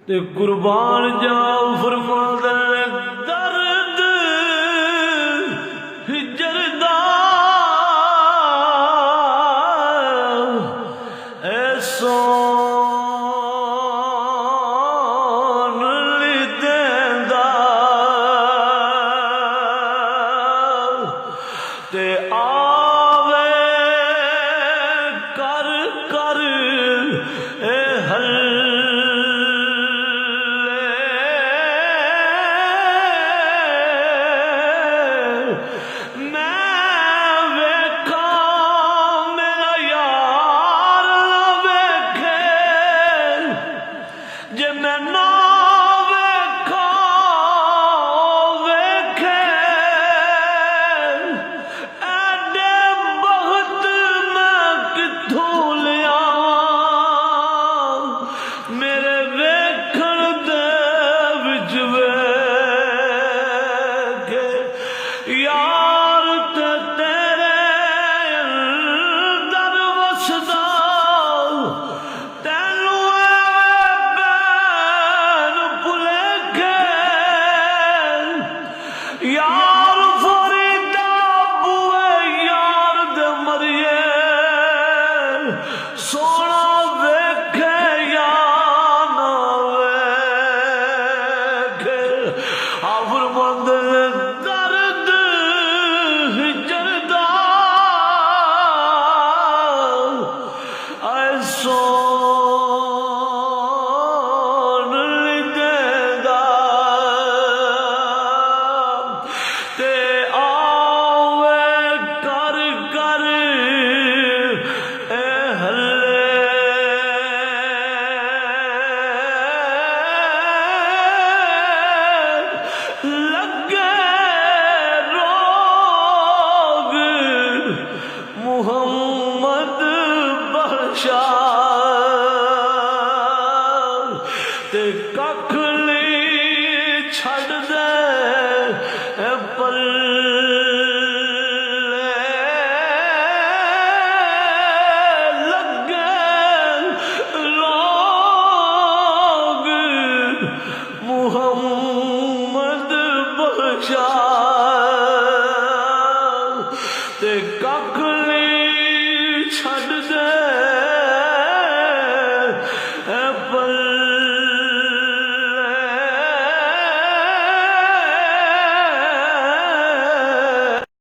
تے قربان جاؤ فرماندا ہے درد ہجر دا اے سون لیدیندا تے آوے کر کر اے حل یار فریدا بوے یار دے مریے سونا ویکھے یا نہ ویکھے آفر مند درد ہجر دا اے سون لیدیندا محمد بخشا تے ککھ نہیں چھڈ دے پلے لگے لوگ محمد بخشا تے ککھ نہیں چھڈ دے